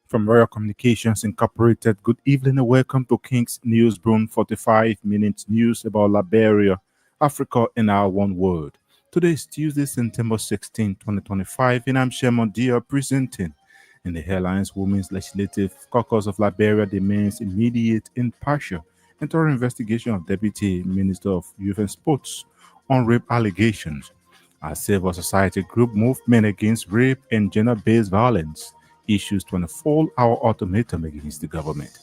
From Royal Communications Incorporated, good evening and welcome to King's News Broom 45 minutes news about Liberia, Africa, and our one world. Today is Tuesday, September 16, 2025, and I'm Sherman Dia presenting. In the headlines, Women's Legislative Caucus of Liberia demands immediate, impartial, and thorough investigation of Deputy Minister of Youth and Sports on rape allegations. A civil society group movement against rape and gender-based violence issues 24-hour ultimatum against the government.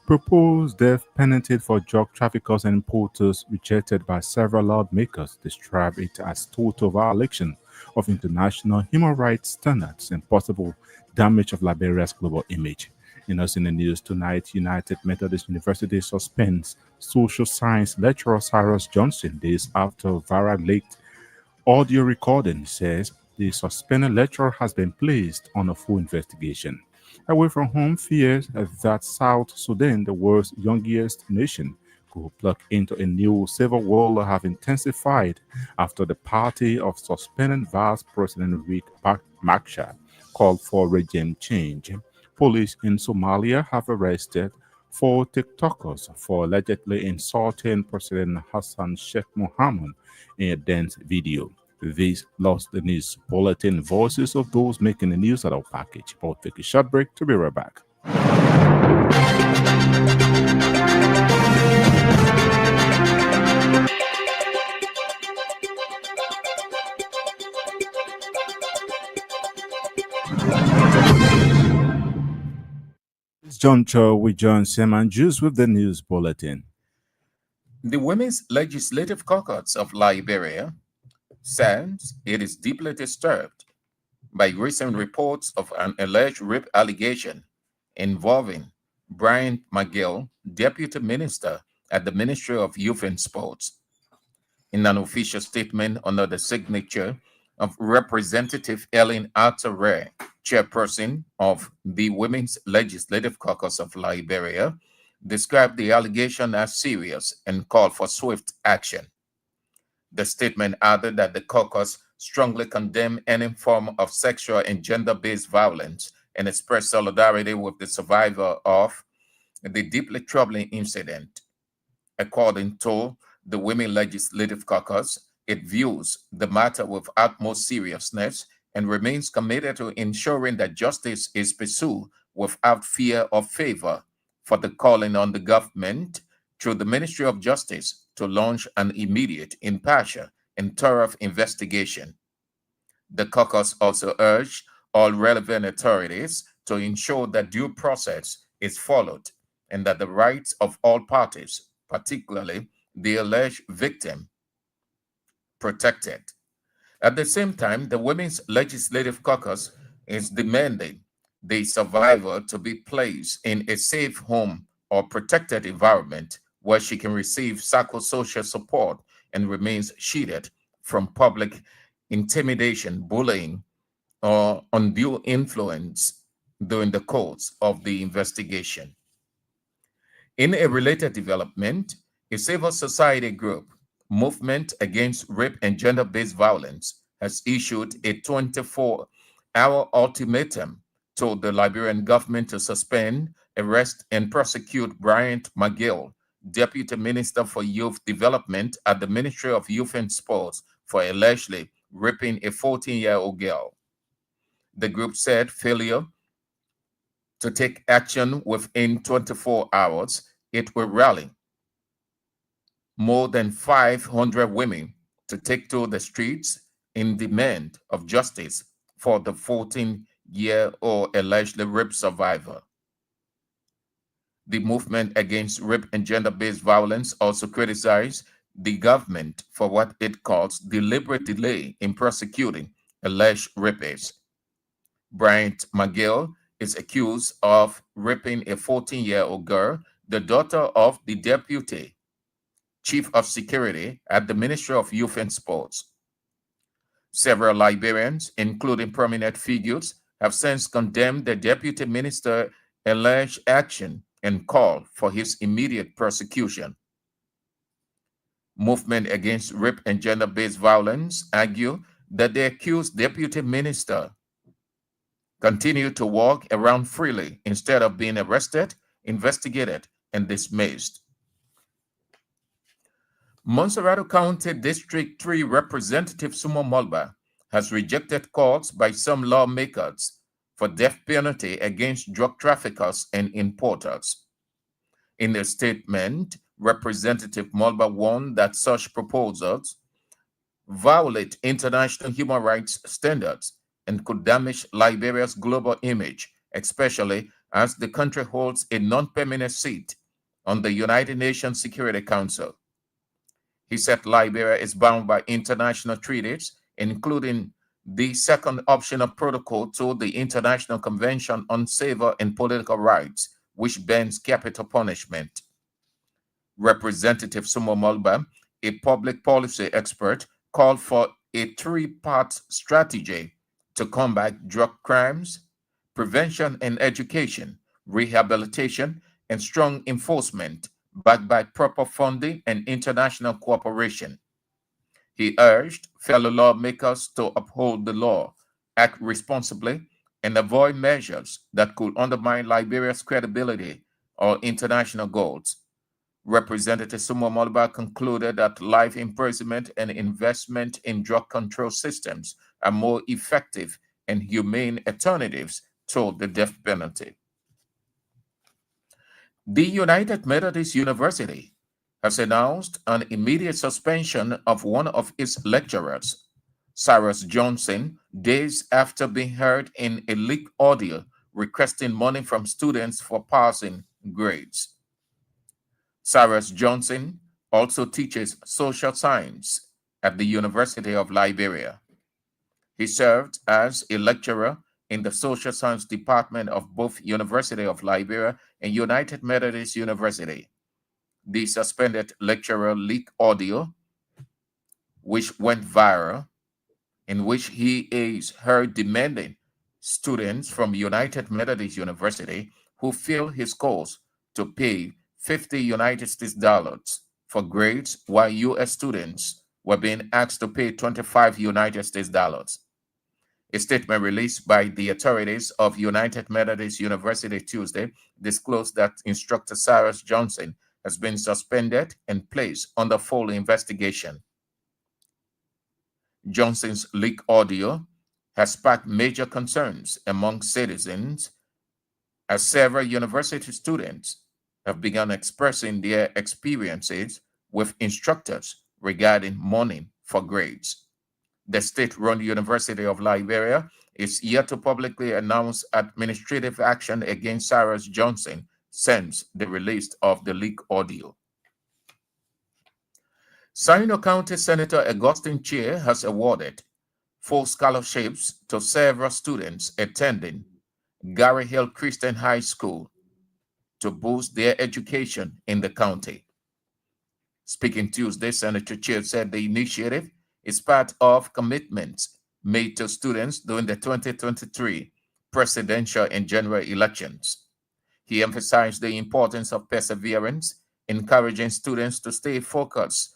Proposed death penalty for drug traffickers and importers rejected by several lawmakers describe it as total violation of international human rights standards and possible damage of Liberia's global image. In us in the news tonight, United Methodist University suspends social science lecturer Cyrus Johnson days after viral leaked audio recording says the suspended lecturer has been placed on a full investigation. Away from home fears that South Sudan, the world's youngest nation, could plug into a new civil war have intensified after the party of suspended Vice President Riek Machar called for regime change. Police in Somalia have arrested four TikTokers for allegedly insulting President Hassan Sheikh Mohammed in a dance video. This lost the news bulletin. Voices of those making the news at our package. But we'll take a short break to be right back. This juncture, we join Sam and Juice with the news bulletin. The Women's Legislative Caucus of Liberia says it is deeply disturbed by recent reports of an alleged rape allegation involving Brian McGill, Deputy Minister at the Ministry of Youth and Sports. In an official statement under the signature of Representative Ellen Arthur, chairperson of the Women's Legislative Caucus of Liberia, described the allegation as serious and called for swift action. The statement added that the caucus strongly condemned any form of sexual and gender-based violence and expressed solidarity with the survivor of the deeply troubling incident. According to the Women Legislative Caucus, it views the matter with utmost seriousness and remains committed to ensuring that justice is pursued without fear or favor, for the calling on the government through the Ministry of Justice to launch an immediate, impartial, and thorough investigation. The caucus also urged all relevant authorities to ensure that due process is followed and that the rights of all parties, particularly the alleged victim, protected. At the same time, the Women's Legislative Caucus is demanding the survivor to be placed in a safe home or protected environment where she can receive psychosocial support and remains shielded from public intimidation, bullying, or undue influence during the course of the investigation. In a related development, a civil society group, Movement Against Rape and Gender-Based Violence, has issued a 24-hour ultimatum to the Liberian government to suspend, arrest, and prosecute Bryant McGill, Deputy Minister for Youth Development at the Ministry of Youth and Sports, for allegedly raping a 14-year-old girl. The group said failure to take action within 24 hours, it will rally more than 500 women to take to the streets in demand of justice for the 14-year-old allegedly rape survivor. The Movement Against Rape and Gender-Based Violence also criticized the government for what it calls deliberate delay in prosecuting alleged rapists. Bryant McGill is accused of raping a 14-year-old girl, the daughter of the Deputy Chief of Security at the Ministry of Youth and Sports. Several Liberians, including prominent figures, have since condemned the Deputy Minister's alleged action and called for his immediate prosecution. Movement Against Rape and Gender-Based Violence argue that the accused Deputy Minister continue to walk around freely instead of being arrested, investigated, and dismissed. Monserrato County District 3 Representative Sumo Molba has rejected calls by some lawmakers for death penalty against drug traffickers and importers. In a statement, Representative Molba warned that such proposals violate international human rights standards and could damage Liberia's global image, especially as the country holds a non-permanent seat on the United Nations Security Council. He said Liberia is bound by international treaties, including the second optional protocol to the International Convention on Civil and Political Rights, which bans capital punishment. Representative Sumo Molba, a public policy expert, called for a three-part strategy to combat drug crimes: prevention and education, rehabilitation, and strong enforcement backed by proper funding and international cooperation. He urged fellow lawmakers to uphold the law, act responsibly, and avoid measures that could undermine Liberia's credibility or international goals. Representative Sumo Molba concluded that life imprisonment and investment in drug control systems are more effective and humane alternatives to the death penalty. The United Methodist University has announced an immediate suspension of one of its lecturers, Cyrus Johnson, days after being heard in a leaked audio requesting money from students for passing grades. Cyrus Johnson also teaches social science at the University of Liberia. He served as a lecturer in the social science department of both University of Liberia and United Methodist University. The suspended lecturer leaked audio, which went viral, in which he is heard demanding students from United Methodist University who fail his course to pay 50 United States dollars for grades, while U.S. students were being asked to pay 25 United States dollars. A statement released by the authorities of United Methodist University Tuesday disclosed that instructor Cyrus Johnson has been suspended and placed under full investigation. Johnson's leaked audio has sparked major concerns among citizens as several university students have begun expressing their experiences with instructors regarding money for grades. The state-run University of Liberia is yet to publicly announce administrative action against Cyrus Johnson since the release of the leaked audio. Sino County Senator Augustine Chia has awarded full scholarships to several students attending Gary Hill Christian High School to boost their education in the county. Speaking Tuesday, Senator Chia said the initiative is part of commitments made to students during the 2023 presidential and general elections. He emphasized the importance of perseverance, encouraging students to stay focused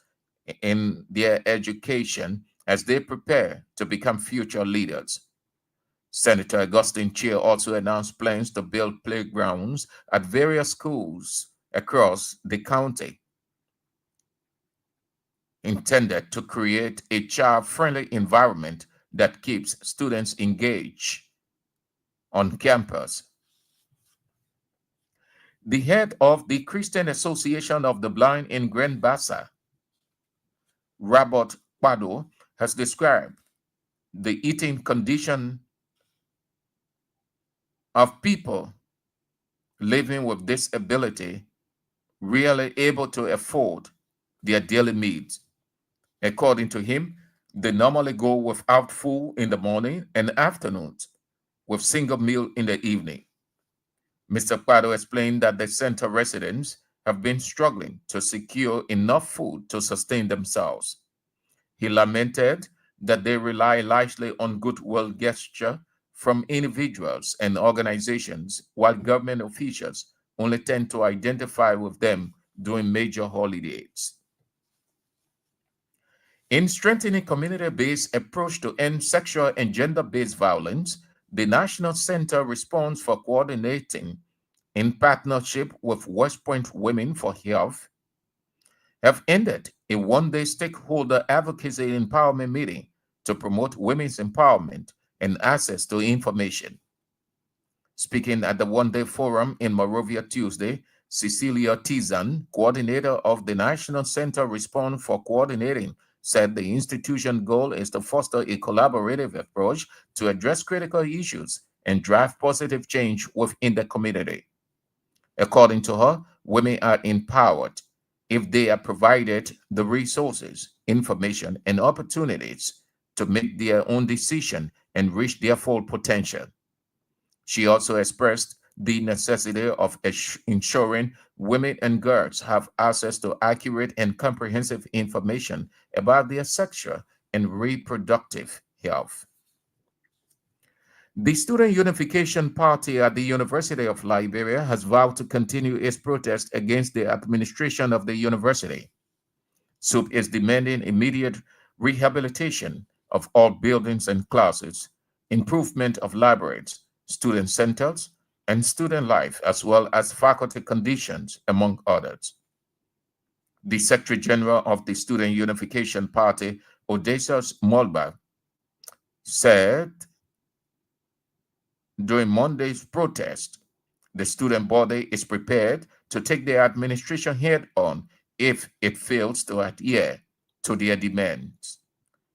in their education as they prepare to become future leaders. Senator Augustine Chia also announced plans to build playgrounds at various schools across the county, intended to create a child-friendly environment that keeps students engaged on campus. The head of the Christian Association of the Blind in Grand Bassa, Robert Pado, has described the eating condition of people living with disability really able to afford their daily needs. According to him, they normally go without food in the morning and afternoons, with single meal in the evening. Mr. Pado explained that the center residents have been struggling to secure enough food to sustain themselves. He lamented that they rely largely on goodwill gesture from individuals and organizations, while government officials only tend to identify with them during major holidays. In strengthening community-based approach to end sexual and gender-based violence, the National Center responds for coordinating in partnership with West Point Women for Health have ended a one-day stakeholder advocacy empowerment meeting to promote women's empowerment and access to information. Speaking at the one-day forum in Monrovia Tuesday, Cecilia Tizan, coordinator of the National Center Response for Coordinating, said the institution goal is to foster a collaborative approach to address critical issues and drive positive change within the community. According to her, women are empowered if they are provided the resources, information, and opportunities to make their own decision and reach their full potential. She also expressed the necessity of ensuring women and girls have access to accurate and comprehensive information about their sexual and reproductive health. The Student Unification Party at the University of Liberia has vowed to continue its protest against the administration of the university. SUP is demanding immediate rehabilitation of all buildings and classes, improvement of libraries, student centers, and student life, as well as faculty conditions, among others. The Secretary General of the Student Unification Party, Odysseus Molba, said during Monday's protest, the student body is prepared to take the administration head on if it fails to adhere to their demands.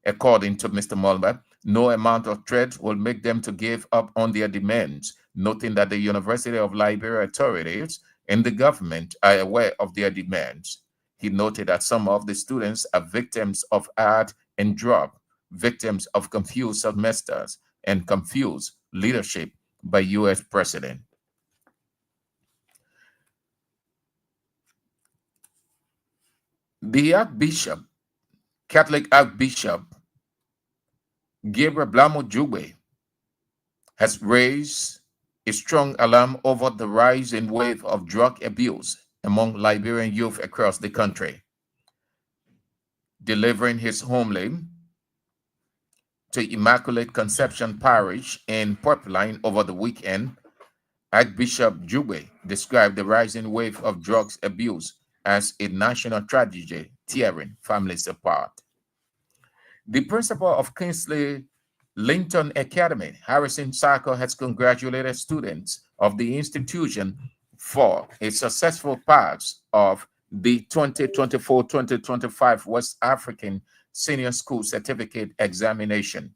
According to Mr. Mulber, no amount of threat will make them to give up on their demands, noting that the University of Liberia authorities and the government are aware of their demands. He noted that some of the students are victims of add and drop, victims of confused semesters, and confused leadership by U.S. President. The Archbishop, Catholic Archbishop Gabriel Blamo Jube, has raised a strong alarm over the rising wave of drug abuse among Liberian youth across the country. Delivering his homily to Immaculate Conception Parish in Portland over the weekend, Archbishop Jube described the rising wave of drugs abuse as a national tragedy tearing families apart. The principal of Kingsley Linton Academy, Harrison Sacco, has congratulated students of the institution for a successful pass of the 2024-2025 West African Senior School Certificate Examination.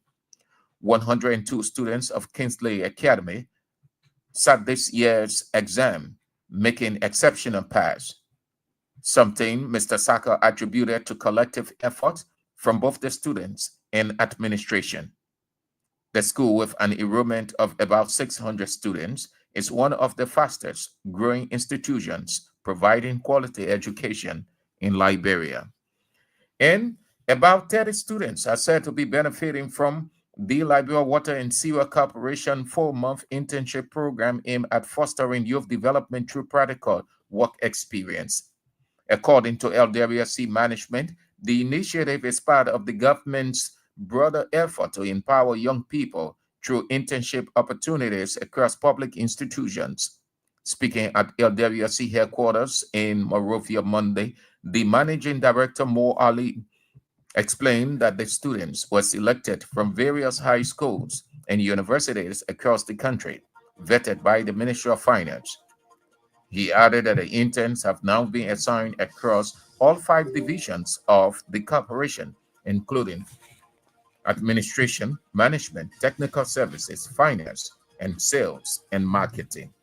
102 students of Kingsley Academy sat this year's exam, making exceptional pass, something Mr. Saka attributed to collective effort from both the students and administration. The school, with an enrollment of about 600 students, is one of the fastest growing institutions providing quality education in Liberia. And about 30 students are said to be benefiting from the Liberia Water and Sewer Corporation 4-month internship program aimed at fostering youth development through practical work experience. According to LWC management, the initiative is part of the government's broader effort to empower young people through internship opportunities across public institutions. Speaking at LWC headquarters in Monrovia Monday, the managing director, Mo Ali, explained that the students were selected from various high schools and universities across the country, vetted by the Ministry of Finance. He added that the interns have now been assigned across all 5 divisions of the corporation, including administration, management, technical services, finance, and sales and marketing.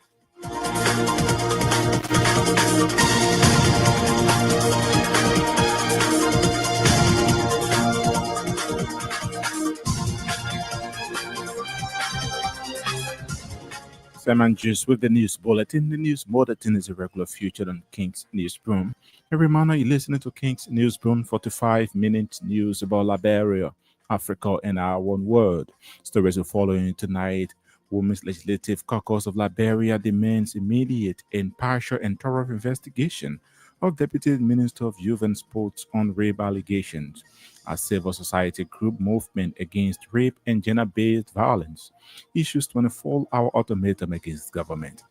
Simon Juice with the news bulletin. The news bulletin is a regular feature on King's Newsroom. A reminder you're listening to King's Newsroom, 45-minute news about Liberia, Africa, and our one world. Stories are following tonight. Women's Legislative Caucus of Liberia demands immediate, impartial, and thorough investigation of Deputy Minister of Youth and Sports on rape allegations. A civil society group movement against rape and gender-based violence issues 24-hour ultimatum against government.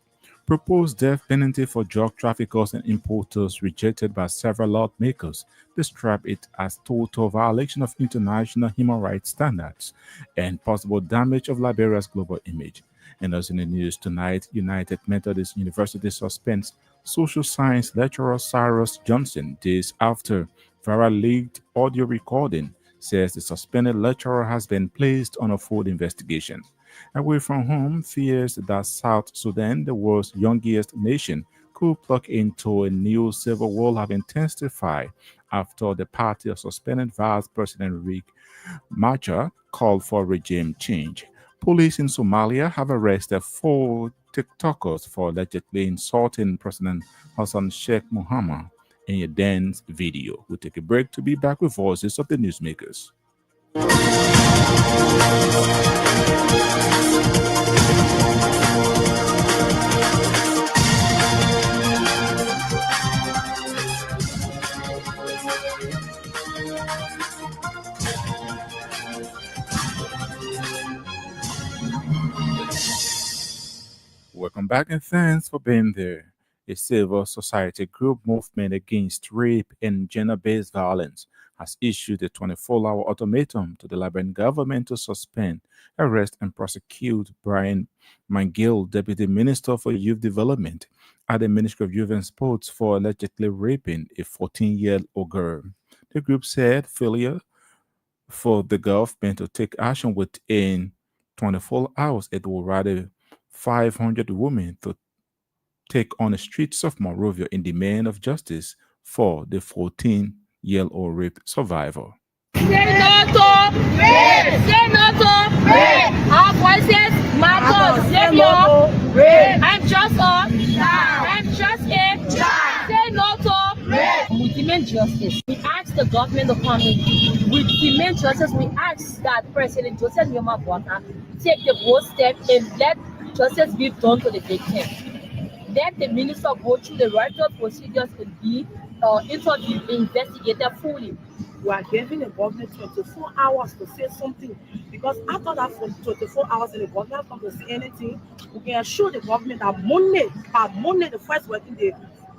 Proposed death penalty for drug traffickers and importers rejected by several lawmakers describe it as total violation of international human rights standards and possible damage of Liberia's global image. And as in the news tonight, United Methodist University suspends social science lecturer Cyrus Johnson days after viral leaked audio recording says the suspended lecturer has been placed on a full investigation. Away from home, fears that South Sudan, the world's youngest nation, could plug into a new civil war have intensified after the party of suspended Vice President Riek Machar called for regime change. Police in Somalia have arrested four TikTokers for allegedly insulting President Hassan Sheikh Mohammed in a dance video. We'll take a break to be back with voices of the newsmakers. Welcome back and thanks for being there. A civil society group movement against rape and gender based violence has issued a 24-hour ultimatum to the Liberian government to suspend, arrest, and prosecute Brian Mangill, Deputy Minister for Youth Development at the Ministry of Youth and Sports, for allegedly raping a 14-year-old girl. The group said failure for the government to take action within 24 hours, it will rather 500 women to take on the streets of Monrovia in demand of justice for the 14-year-old rape survivor. Say no to rape. Say no to rape. Our voices matter. Say no to rape. I'm just a child. I'm just a child. Say no to rape. We demand justice. We ask the government to come in. We demand justice. We ask that President Joseph Yoma Bonta take the bold step and let justice be done to the victim. Let the minister go through the righteous procedures and be interviewed, investigated fully. We are giving the government 24 hours to say something, because after that for 24 hours and the government not to say anything, we can assure the government that Monday, the first working day,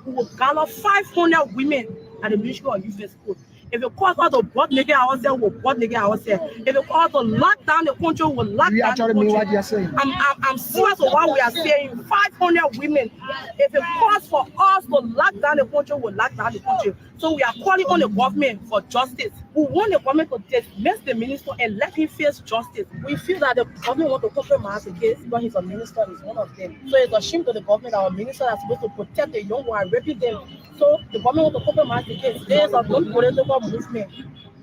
we will gather 500 women at the Ministry of Youth and Sport. If you call us to board nigga ourselves, we'll board nigga ourselves. If you call us to lock down the country, we'll lock down the actually mean what country. you're saying. I'm serious with what we are saying. 500 women. If it calls for us to lock down the country, we'll lock down the country. So we are calling on the government for justice. We want the government to dismiss the minister and let him face justice. We feel that the government want to compromise the case because he's a minister, he's one of them. So it's a shame to the government, our minister is supposed to protect the young one, raping them. So the government want to compromise the case. There is a non-political movement.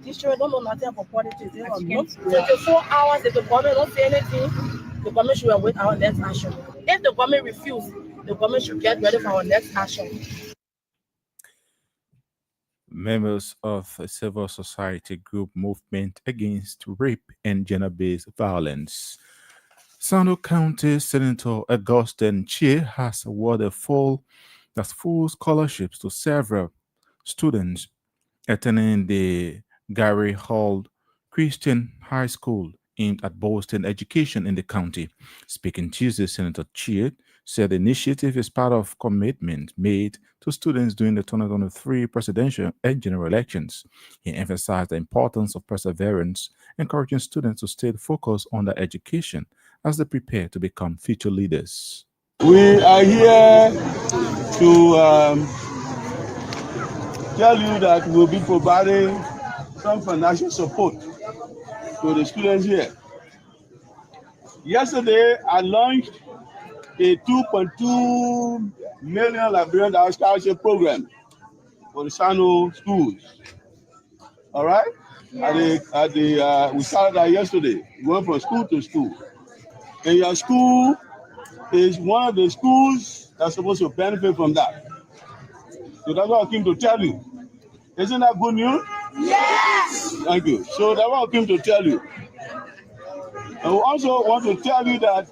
These children don't know nothing about politics. They are not 24 hours. If the government don't say anything, the government should await our next action. If the government refuses, the government should get ready for our next action. Members of a civil society group movement against rape and gender-based violence. Sando County Senator Augustine Chie has awarded full scholarships to several students attending the Gary Hall Christian High School aimed at boosting education in the county. Speaking Tuesday, Senator Chie said the initiative is part of commitment made to students during the 2023 presidential and general elections. He emphasized the importance of perseverance, encouraging students to stay focused on their education as they prepare to become future leaders. We are here to tell you that we'll be providing some financial support to the students here. Yesterday, I launched a 2.2 million Liberian dollar scholarship program for the Sano schools. All right? We started that yesterday. We went from school to school. And your school is one of the schools that's supposed to benefit from that. So that's what I came to tell you. Isn't that good news? Yes! Thank you. So that's what I came to tell you. And we also want to tell you that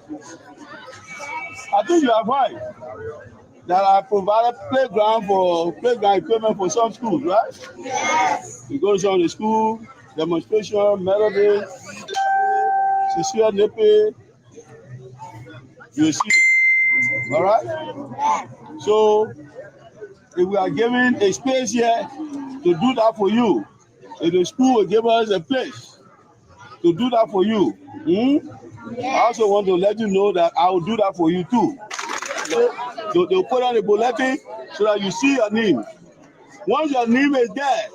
I think you are right that I provided playground equipment for some schools, right? Yes. You go to some of the school, demonstration, melody, Cecilia Nepe, you see them. All right? So if we are given a space here to do that for you, if the school will give us a place to do that for you, I also want to let you know that I will do that for you too. They'll put on the bulletin so that you see your name. Once your name is there,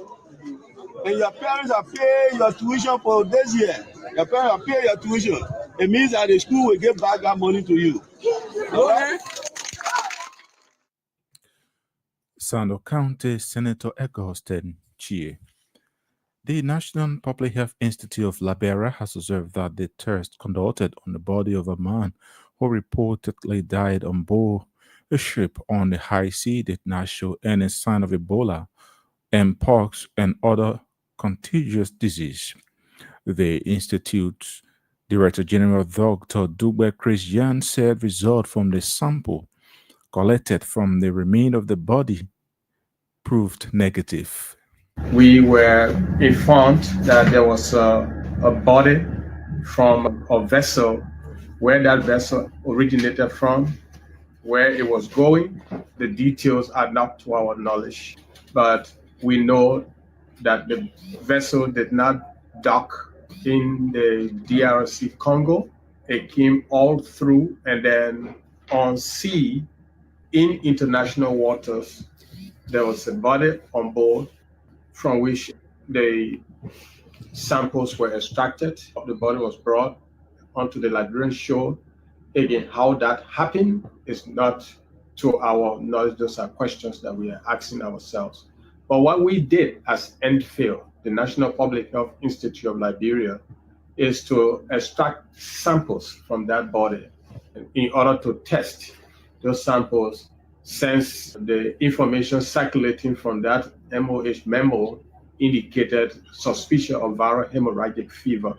and your parents are paying your tuition for this year, your parents are paying your tuition, it means that the school will give back that money to you. All right? Sando County Senator Eggleston Chie. The National Public Health Institute of Liberia has observed that the test conducted on the body of a man who reportedly died on board a ship on the high sea did not show any sign of Ebola, mpox, and other contagious disease. The Institute's Director General Dr. Dube Christian said results from the sample collected from the remains of the body proved negative. We were informed that there was a body from a vessel, where that vessel originated from, where it was going. The details are not to our knowledge, but we know that the vessel did not dock in the DRC Congo. It came all through, and then on sea, in international waters, there was a body on board from which the samples were extracted. The body was brought onto the Liberian shore. Again, how that happened is not to our knowledge. Those are questions that we are asking ourselves. But what we did as NPHIL, the National Public Health Institute of Liberia, is to extract samples from that body in order to test those samples, since the information circulating from that MOH memo indicated suspicion of viral hemorrhagic fever,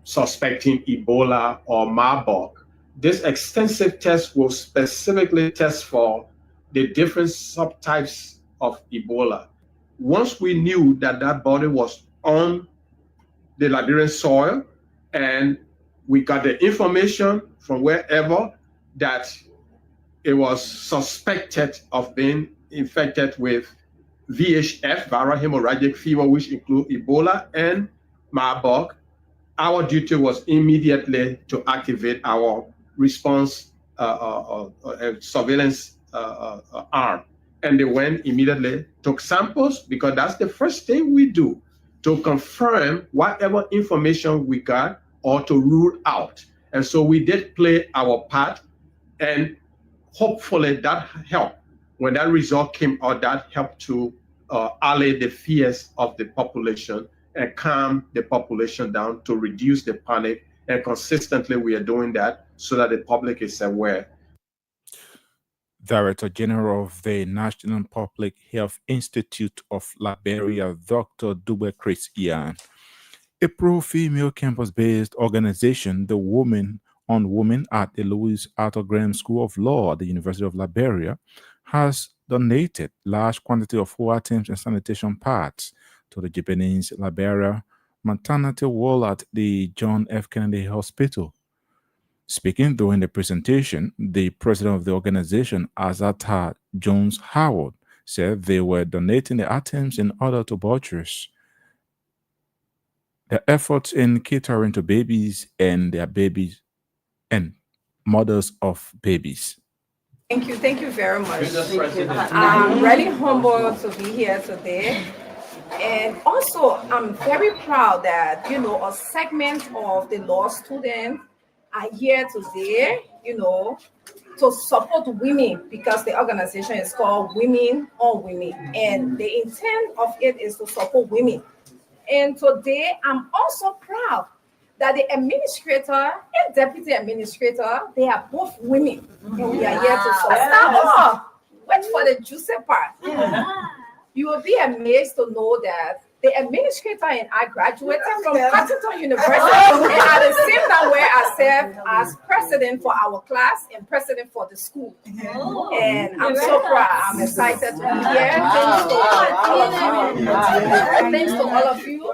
suspecting Ebola or Marburg. This extensive test will specifically test for the different subtypes of Ebola. Once we knew that that body was on the Liberian soil, and we got the information from wherever that it was suspected of being infected with VHF, viral hemorrhagic fever, which include Ebola and Marburg, our duty was immediately to activate our response surveillance arm. And they went immediately, took samples, because that's the first thing we do, to confirm whatever information we got or to rule out. And so we did play our part, and hopefully that helped. When that result came out, that helped to allay the fears of the population and calm the population down to reduce the panic. And consistently we are doing that so that the public is aware. Director General of the National Public Health Institute of Liberia, Dr. Dube Chris Ian. A pro-female campus-based organization, the Women on Women at the Louis Arthur Graham School of Law at the University of Liberia, has donated large quantity of food items and sanitation pads to the Japanese Liberia maternity ward at the John F. Kennedy Hospital. Speaking during the presentation, the president of the organization, Azata Jones Howard, said they were donating the items in order to buttress their efforts in catering to babies and their babies and mothers of babies. Thank you very much. I'm really humbled to be here today. And also, I'm very proud that, a segment of the law students are here today, to support women, because the organization is called Women on Women. And the intent of it is to support women. And today, I'm also proud that the administrator and deputy administrator, they are both women. And we are here to support. Wait for the juicy part. You will be amazed to know that the administrator and I graduated from Cotton University, and at the same time where I served as president for our class and president for the school. And I'm so proud. I'm excited to be here. Thanks to all of you.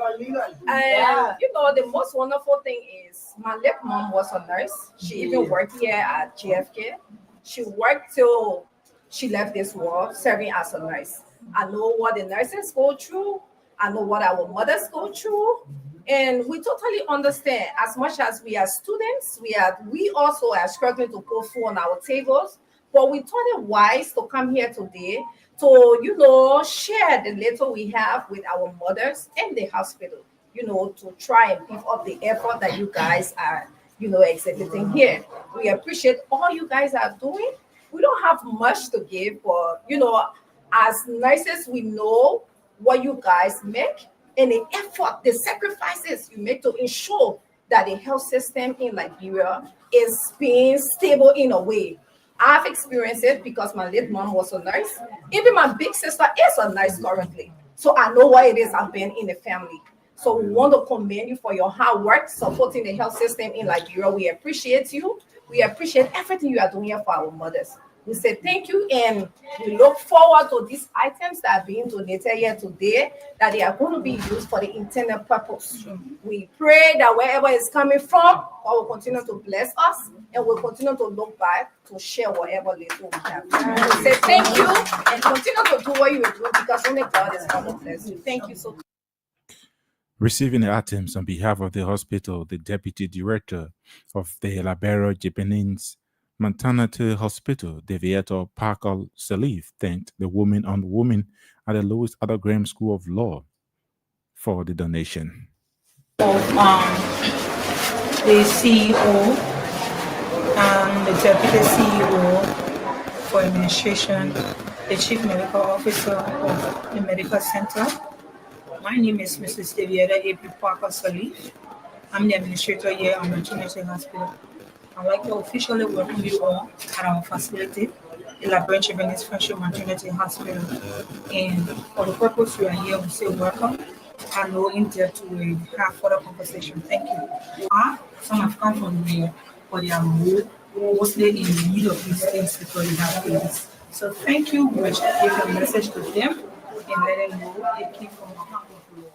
And you know, the most wonderful thing is my late mom was a nurse. She even worked here at GFK. She worked till she left this world serving as a nurse. I know what the nurses go through. I know what our mothers go through. And we totally understand. As much as we are students, we also are struggling to put food on our tables. But we thought it wise to come here today to, you know, share the little we have with our mothers in the hospital, you know, to try and beef up the effort that you guys are, you know, exhibiting here. We appreciate all you guys are doing. We don't have much to give, but, you know, as nurses, we know what you guys make and the effort, the sacrifices you make to ensure that the health system in Liberia is being stable in a way. I've experienced it because my late mom was a nurse. Even my big sister is a nurse currently. So I know what it is I've been in the family. So we want to commend you for your hard work supporting the health system in Liberia. We appreciate you. We appreciate everything you are doing here for our mothers. We say thank you, and we look forward to these items that are being donated here today, that they are going to be used for the intended purpose. We pray that wherever it's coming from, God will continue to bless us, and we'll continue to look back to share whatever little we have. We say thank you, and continue to do what you are doing, because only God is going to bless you. Thank you so much. Receiving the items on behalf of the hospital, the deputy director of the Liberia Japanese Maternity Hospital, Deviator Parker Salif, thanked the woman on woman at the Louis Ada Graham School of Law for the donation. The CEO and the deputy CEO for administration, the chief medical officer of the medical center. My name is Mrs. Deviator A.P. Parker Salif. I'm the administrator here at Maternity Hospital. I'd like to officially welcome you all at our facility, the Liberia Japanese Friendship Maternity Hospital. And for the purpose we are here, we say welcome. I know in depth we have further conversation. Thank you. Some have come from here, but they are mostly in need of these things because they have babies. So thank you. We will give a message to them and let them know they came from a heart of love.